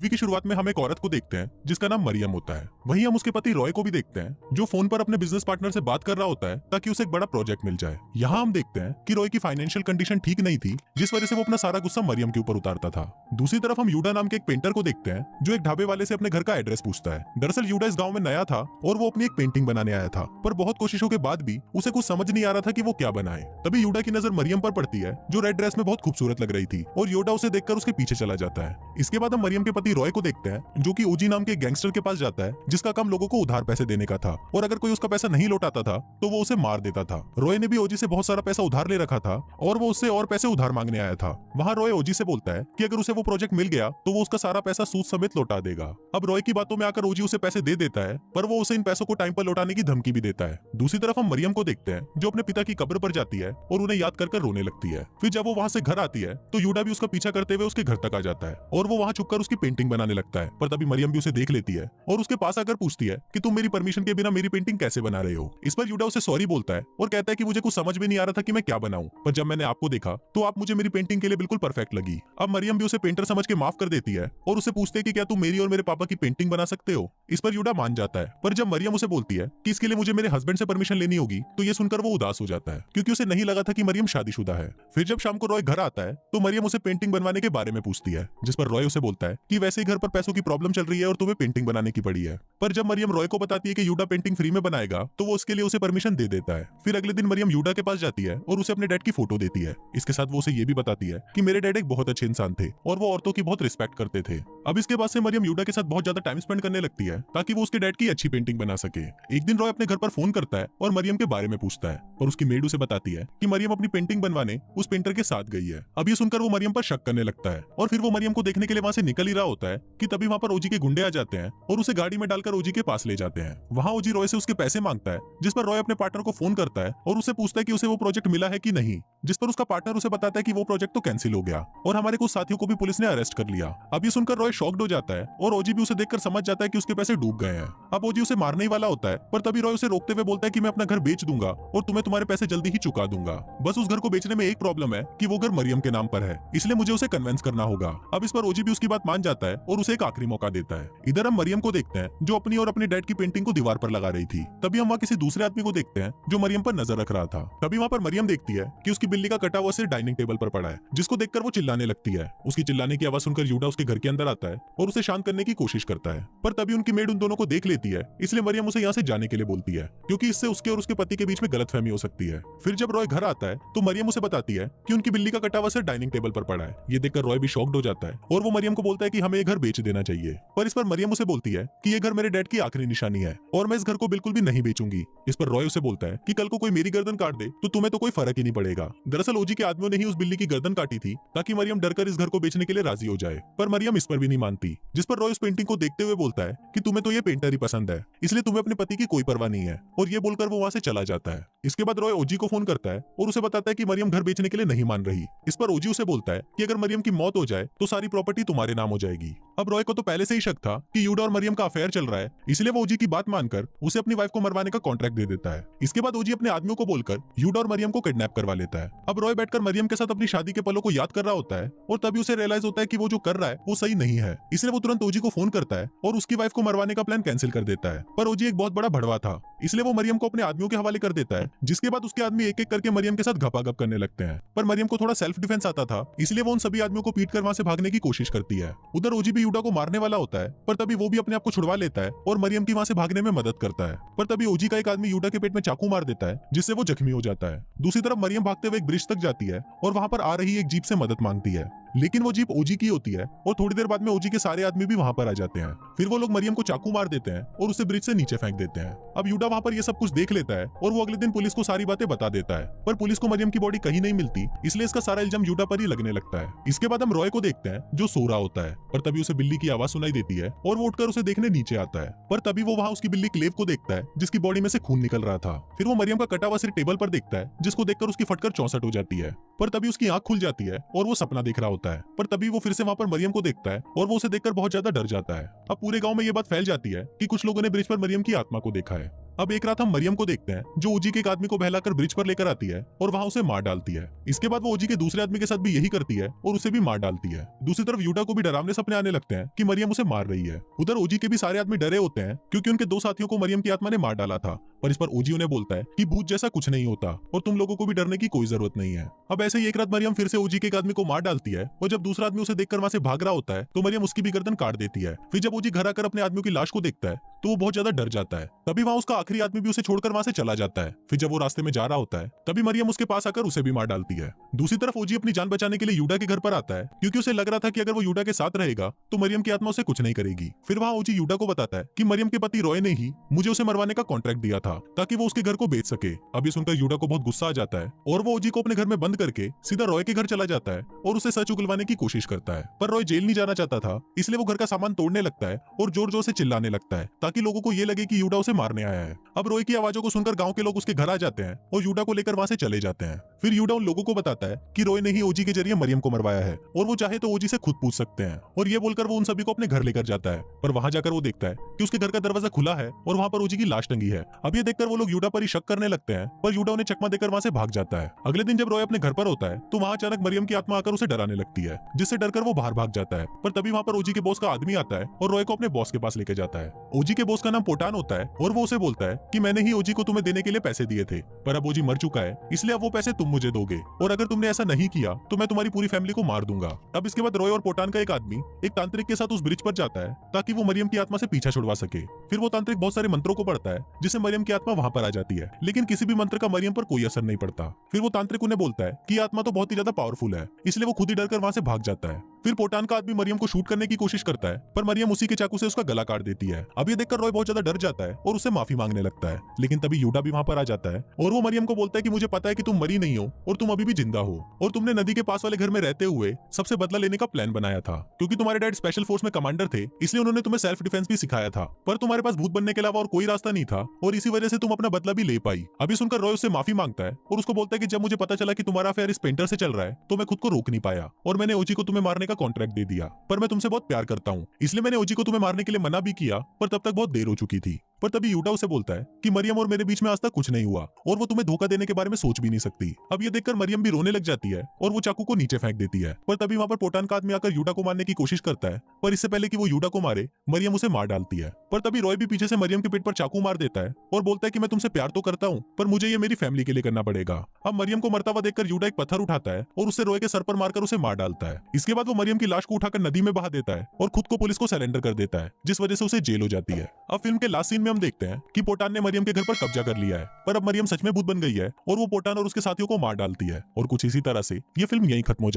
Movie की शुरुआत में हम एक औरत को देखते हैं जिसका नाम मरियम होता है। वहीं हम उसके पति रॉय को भी देखते हैं जो फोन पर अपने बिजनेस पार्टनर से बात कर रहा होता है ताकि उसे एक बड़ा प्रोजेक्ट मिल जाए। यहाँ हम देखते हैं कि रॉय की फाइनेंशियल कंडीशन ठीक नहीं थी जिस वजह से वो अपना सारा गुस्सा मरियम के ऊपर उतारता था। दूसरी तरफ हम यूडा नाम के एक पेंटर को देखते हैं जो एक ढाबे वाले से अपने घर का एड्रेस पूछता है। दरअसल यूडा इस गाँव में नया था और वो अपनी एक पेंटिंग बनाने आया था, पर बहुत कोशिशों के बाद भी उसे कुछ समझ नहीं आ रहा था कि वो क्या बनाए। तभी यूडा की नजर मरियम पर पड़ती है जो रेड ड्रेस में बहुत खूबसूरत लग रही थी और यूडा उसे देखकर उसके पीछे चला जाता है। इसके बाद हम मरियम के पति रॉय को देखते हैं जो कि ओजी नाम के गैंगस्टर के पास जाता है जिसका काम लोगों को उधार पैसे देने का था और अगर कोई उसका पैसा नहीं लौटाता था तो वो उसे मार देता था। रॉय ने भी ओजी से बहुत सारा पैसा उधार ले रखा था और वो उससे और पैसे उधार मांगने आया था। वहाँ रॉय ओजी से बोलता है कि अगर उसे वो प्रोजेक्ट मिल गया तो वो उसका सारा पैसा सूद समेत लौटा देगा। अब रॉय की बातों में आकर ओजी उसे पैसे दे देता है पर वो उसे इन पैसों को टाइम पर लौटाने की धमकी भी देता है। दूसरी तरफ हम मरियम को देखते हैं जो अपने पिता की कब्र पर जाती है और उन्हें याद कर रोने लगती है। फिर जब वो वहाँ से घर आती है तो यूडा भी उसका पीछा करते हुए उसके घर तक आ जाता है और वो वहाँ छुपकर उसकी पेंटिंग बनाने लगता है। पर तभी मरियम भी उसे देख लेती है और उसके पास आकर पूछती है कि तुम मेरी परमिशन के बिना मेरी पेंटिंग कैसे बना रहे हो। इस पर यूडा उसे सॉरी बोलता है और कहता है कि मुझे कुछ समझ में नहीं आ रहा था कि मैं क्या बनाऊं, पर जब मैंने आपको देखा तो आप मुझे मेरी पेंटिंग के लिए बिल्कुल परफेक्ट लगी। अब मरियम भी उसे पेंटर समझ के माफ कर देती है और उसे पूछते है कि क्या तुम मेरी और मेरे पापा की पेंटिंग बना सकते हो। इस पर यूडा मान जाता है, पर जब मरियम उसे बोलती है कि इसके लिए मुझे मेरे हस्बैंड से परमिशन लेनी होगी तो ये सुनकर वो उदास हो जाता है क्योंकि उसे नहीं लगा था कि मरियम शादीशुदा है। फिर जब शाम को रॉय घर आता है तो मरियम उसे पेंटिंग बनवाने के बारे में पूछती है जिस पर रॉय उसे बोलता है कि वैसे ही घर पर पैसों की प्रॉब्लम चल रही है और तुम्हें पेंटिंग बनाने की पड़ी है। पर जब मरियम रॉय को बताती है कि यूडा पेंटिंग फ्री में बनाएगा तो वो उसके लिए उसे परमिशन दे देता है। फिर अगले दिन मरियम यूडा के पास जाती है और उसे अपने डैड की फोटो देती है। इसके साथ वो उसे ये भी बताती है कि मेरे डैड एक बहुत अच्छे इंसान थे और वो औरतों की बहुत रिस्पेक्ट करते थे। अब इसके बाद से मरियम यूडा के साथ बहुत ज्यादा टाइम स्पेंड करने लगती है ताकि वो उसके डैड की अच्छी पेंटिंग बना सके। एक दिन रॉय अपने घर पर फोन करता है और मरियम के बारे में पूछता है और उसकी मेड उसे बताती है कि मरियम अपनी पेंटिंग बनवाने उस पेंटर के साथ गई है। अब ये सुनकर वो मरियम पर शक करने लगता है और फिर वो मरियम को देखने के लिए वहाँ से निकल ही रहा होता है कि तभी वहाँ पर ओजी के गुंडे आ जाते हैं और उसे गाड़ी में डालकर ओजी के पास ले जाते हैं। वहाँ ओजी रॉय से उसके पैसे मांगता है जिस पर रॉय अपने पार्टनर को फोन करता है और उसे पूछता है कि उसे वो प्रोजेक्ट मिला है कि नहीं, जिस पर उसका पार्टनर उसे बताता है कि वो प्रोजेक्ट तो कैंसिल हो गया और हमारे कुछ साथियों को भी पुलिस ने अरेस्ट कर लिया। अब ये सुनकर रॉय शॉक्ड हो जाता है और ओजी भी उसे देखकर समझ जाता है कि उसके पैसे डूब गए हैं। अब ओजी उसे मारने ही वाला होता है पर तभी रॉय उसे रोकते हुए बोलता है कि मैं अपना घर बेच दूंगा और तुम्हें तुम्हारे पैसे जल्दी ही चुका दूंगा। बस उस घर को बेचने में एक प्रॉब्लम है कि वो घर मरियम के नाम पर है, इसलिए मुझे उसे कन्विंस करना होगा। अब इस पर ओजी भी उसकी बात मान जाता है और उसे एक आखिरी मौका देता है। इधर हम मरियम को देखते हैं जो अपनी और अपने डैड की पेंटिंग को दीवार पर लगा रही थी। तभी हम वहाँ किसी दूसरे आदमी को देखते हैं जो मरियम पर नजर रख रहा था। तभी वहाँ पर मरियम देखती है कि उसकी बिल्ली का कटा हुआ सिर डाइनिंग टेबल पर पड़ा है, जिसको देखकर वो चिल्लाने लगती है। उसकी चिल्लाने की आवाज सुनकर यूडा उसके घर के अंदर आता है और उसे शांत करने की कोशिश करता है, पर तभी उनकी मेड उन दोनों को देख लेती है, इसलिए मरियम उसे यहाँ से जाने के लिए बोलती है क्योंकि इससे उसके और उसके पति के बीच में गलतफहमी हो सकती है। फिर जब रॉय घर आता है तो मरियम उसे बताती है कि उनकी बिल्ली का कटा हुआ सिर डाइनिंग टेबल पर पड़ा है। ये देखकर रॉय भी शॉक्ड हो जाता है और वो मरियम को बोलता है कि हमें ये घर बेच देना चाहिए। पर इस पर मरियम उसे बोलती है कि ये घर मेरे डैड की आखिरी निशानी है और मैं इस घर को बिल्कुल भी नहीं बेचूंगी। इस पर रॉय उसे बोलता है कि कल को कोई मेरी गर्दन काट दे तो तुम्हें तो कोई फर्क ही नहीं पड़ेगा। दरअसल ओजी के आदमियों ने ही उस बिल्ली की गर्दन काटी थी ताकि मरियम डरकर इस घर को बेचने के लिए राजी हो जाए, पर मरियम इस पर भी नहीं मानती। जिस पर रॉय उस पेंटिंग को देखते हुए बोलता है कि तुम्हें तो ये पेंटर ही पसंद है, इसलिए तुम्हें अपने पति की कोई परवाह नहीं है, और ये बोलकर वो वहाँ से चला जाता है। इसके बाद रॉय ओजी को फोन करता है और उसे बताता है कि मरियम घर बेचने के लिए नहीं मान रही। इस पर ओजी उसे बोलता है कि अगर मरियम की मौत हो जाए तो सारी प्रॉपर्टी तुम्हारे नाम हो जाएगी। अब रॉय को तो पहले से ही शक था कि यूडा और मरियम का अफेयर चल रहा है, इसलिए वो ओजी की बात मानकर उसे अपनी वाइफ को मरवाने का कॉन्ट्रैक्ट दे देता है। इसके बाद ओजी अपने आदमियों को बोलकर यूडा और मरियम को किडनैप करवा लेता है। अब रॉय बैठकर मरियम के साथ अपनी शादी के पलों को याद कर रहा होता है और तभी उसे रियलाइज होता है कि वो जो कर रहा है वो सही नहीं है, इसलिए वो तुरंत ओजी को फोन करता है और उसकी वाइफ को मरवाने का प्लान कैंसिल कर देता है। पर ओजी एक बहुत बड़ा भड़वा था, इसलिए वो मरियम को अपने आदमियों के हवाले कर देता है, जिसके बाद उसके आदमी एक एक करके मरियम के साथ घपाघप करने लगते हैं। पर मरियम को थोड़ा सेल्फ डिफेंस आता था, इसलिए वो उन सभी आदमियों को पीट कर वहाँ से भागने की कोशिश करती है। उधर ओजी भी यूडा को मारने वाला होता है, पर तभी वो भी अपने आप को छुड़वा लेता है और मरियम की वहाँ से भागने में मदद करता है। पर तभी ओजी का एक आदमी यूडा के पेट में चाकू मार देता है, जिससे वो जख्मी हो जाता है। दूसरी तरफ मरियम भागते हुए एक ब्रिज तक जाती है और वहाँ पर आ रही एक जीप से मदद मांगती है, लेकिन वो जीप ओजी की होती है और थोड़ी देर बाद में ओजी के सारे आदमी भी वहाँ पर आ जाते हैं। फिर वो लोग मरियम को चाकू मार देते हैं और उसे ब्रिज से नीचे फेंक देते हैं। अब यूडा वहाँ पर ये सब कुछ देख लेता है और वो अगले दिन पुलिस को सारी बातें बता देता है, पर पुलिस को मरियम की बॉडी कहीं नहीं मिलती, इसलिए इसका सारा इल्जाम यूडा पर ही लगने लगता है। इसके बाद हम रॉय को देखते हैं जो सो रहा होता है, पर तभी उसे बिल्ली की आवाज सुनाई देती है और वो उठकर उसे देखने नीचे आता है। पर तभी वो वहाँ उसकी बिल्ली क्लेव को देखता है जिसकी बॉडी में से खून निकल रहा था। फिर वो मरियम का कटा हुआ सिर टेबल पर देखता है, जिसको देखकर उसकी फटकर 64 हो जाती है। पर तभी उसकी आंख खुल जाती है और वो सपना देख रहा होता है। पर तभी वो फिर से वहाँ पर मरियम को देखता है और वो उसे देखकर बहुत ज्यादा डर जाता है। अब पूरे गांव में ये बात फैल जाती है कि कुछ लोगों ने ब्रिज पर मरियम की आत्मा को देखा है। अब एक रात हम मरियम को देखते हैं जो ओजी के एक आदमी को बहलाकर ब्रिज पर लेकर आती है और वहां उसे मार डालती है। इसके बाद वो ओजी के दूसरे आदमी के साथ भी यही करती है और उसे भी मार डालती है। दूसरी तरफ यूटा को भी डरावने सपने आने लगते हैं कि मरियम उसे मार रही है। उधर ओजी के भी सारे आदमी डरे होते हैं क्योंकि उनके दो साथियों को मरियम की आत्मा ने मार डाला था। पर इस पर ओजी उन्हें बोलता है कि भूत जैसा कुछ नहीं होता और तुम लोगों को भी डरने की कोई जरूरत नहीं है। अब ऐसे ही एक रात मरियम फिर से ओजी के एक आदमी को मार डालती है और जब दूसरा आदमी उसे देखकर वहां से भाग रहा होता है तो मरियम उसकी भी गर्दन काट देती है। फिर जब ओजी घर आकर अपने आदमियों की लाश को देखता है तो वो बहुत ज्यादा डर जाता है। तभी वहां उसका आखिरी आदमी भी उसे छोड़कर वहां से चला जाता है। फिर जब वो रास्ते में जा रहा होता है तभी मरियम उसके पास आकर उसे भी मार डालती है। दूसरी तरफ ओजी अपनी जान बचाने के लिए यूडा के घर पर आता है क्योंकि उसे लग रहा था कि अगर वो यूडा के साथ रहेगा तो मरियम की आत्मा उसे कुछ नहीं करेगी। फिर वहां ओजी यूडा को बताता है कि मरियम के पति रॉय ने ही मुझे उसे मरवाने का कॉन्ट्रैक्ट दिया था ताकि वो उसके घर को बेच सके। अब ये सुनकर यूडा को बहुत गुस्सा आ जाता है और वो ओजी को अपने घर में बंद करके सीधा रॉय के घर चला जाता है और उसे सच उगलवाने की कोशिश करता है। पर रॉय जेल नहीं जाना चाहता था इसलिए वो घर का सामान तोड़ने लगता है और जोर जोर से चिल्लाने लगता है ताकि लोगों को ये लगे कि यूडा उसे मारने आया है। अब रॉय की आवाजों को सुनकर गांव के लोग उसके घर आ जाते हैं और यूडा को लेकर वहां से चले जाते हैं। फिर यूडा उन लोगों को बताता है कि रॉय ने ही ओजी के जरिए मरियम को मरवाया है और वो चाहे तो ओजी से खुद पूछ सकते हैं। और ये बोलकर वो उन सभी को अपने घर लेकर जाता है। पर वहां जाकर वो देखता है कि उसके घर का दरवाजा खुला है और वहां पर ओजी की लाश टंगी है। अब ये देखकर वो लोग यूडा पर ही शक करने लगते हैं पर यूडा उन्हें चकमा देकर वहां से भाग जाता है। अगले दिन जब रॉय अपने घर पर होता है तो वहां अचानक मरियम की आत्मा आकर उसे डराने लगती है जिससे डरकर वो बाहर भाग जाता है। पर तभी वहां पर ओजी के बॉस का आदमी आता है और रॉय को अपने बॉस के पास लेके जाता है। ओजी के बॉस का नाम पोटान होता है और वो उसे बोलता है कि मैंने ही ओजी को तुम्हें देने के लिए पैसे दिए थे पर अब ओजी मर चुका है इसलिए अब वो पैसे तुम मुझे दोगे और अगर तुमने ऐसा नहीं किया तो मैं तुम्हारी पूरी फैमिली को मार दूंगा। अब इसके बाद रॉय और पोटान का एक आदमी एक तांत्रिक के साथ उस ब्रिज पर जाता है ताकि वो मरियम की आत्मा से पीछा छुड़वा सके। फिर वो तांत्रिक बहुत सारे मंत्रों को पढ़ता है जिससे मरियम की आत्मा वहां पर आ जाती है लेकिन किसी भी मंत्र का मरियम पर कोई असर नहीं पड़ता। फिर वो तांत्रिक उन्हें बोलता है कि आत्मा तो बहुत ही ज्यादा पावरफुल है इसलिए वो खुद ही डरकर वहां से भाग जाता है। फिर पोटान का आदमी मरियम को शूट करने की कोशिश करता है पर मरियम उसी के चाकू से उसका गला काट देती है। अब ये देखकर रॉय बहुत ज्यादा डर जाता है और उससे माफी मांगने लगता है लेकिन तभी यूडा भी वहां पर आ जाता है और वो मरियम को बोलता है कि मुझे पता है कि तुम मरी नहीं हो और तुम अभी भी जिंदा हो और तुमने नदी के पास वाले घर में रहते हुए सबसे बदला लेने का प्लान बनाया था क्योंकि तुम्हारे डैड स्पेशल फोर्स में कमांडर थे इसलिए उन्होंने तुम्हें सेल्फ डिफेंस भी सिखाया था पर तुम्हारे पास भूत बनने के अलावा और कोई रास्ता नहीं था और इसी वजह से तुम अपना बदला भी ले पाई। अभी सुनकर रॉय उससे माफी मांगता है और उसको बोलता है कि जब मुझे पता चला कि तुम्हारा अफेयर इस पेंटर से चल रहा है तो मैं खुद को रोक नहीं पाया और मैंने ओजी को तुम्हें मारने का कॉन्ट्रैक्ट दे दिया पर मैं तुमसे बहुत प्यार करता हूँ इसलिए मैंने ओजी को तुम्हें मारने के लिए मना भी किया पर तब तक बहुत देर हो चुकी थी। पर तभी यूटा उसे बोलता है कि मरियम और मेरे बीच में आज तक कुछ नहीं हुआ और वो तुम्हें धोखा देने के बारे में सोच भी नहीं सकती। अब ये देखकर मरियम भी रोने लग जाती है और वो चाकू को नीचे फेंक देती है। पर तभी वहां पर पोटान का आदमी आकर यूटा को मारने की कोशिश करता है पर इससे पहले कि वो यूटा को मारे मरियम उसे मार डालती है। पर तभी रॉय भी पीछे से मरियम के पेट पर चाकू मार देता है और बोलता है कि मैं तुमसे प्यार तो करता हूँ पर मुझे ये मेरी फैमिली के लिए करना पड़ेगा। अब मरियम को मरता हुआ देखकर यूटा एक पत्थर उठाता है और उससे रॉय के सर पर मारकर उसे मार डालता है। इसके बाद वो मरियम की लाश को उठाकर नदी में बहा देता है और खुद को पुलिस को सरेंडर कर देता है जिस वजह से उसे जेल हो जाती है। अब फिल्म के लास्ट सीन में हम देखते हैं कि पोटान ने मरियम के घर पर कब्जा कर लिया है पर अब मरियम सच में भूत बन गई है और वो पोटान और उसके साथियों को मार डालती है और कुछ इसी तरह से ये फिल्म यहीं खत्म हो जाती है।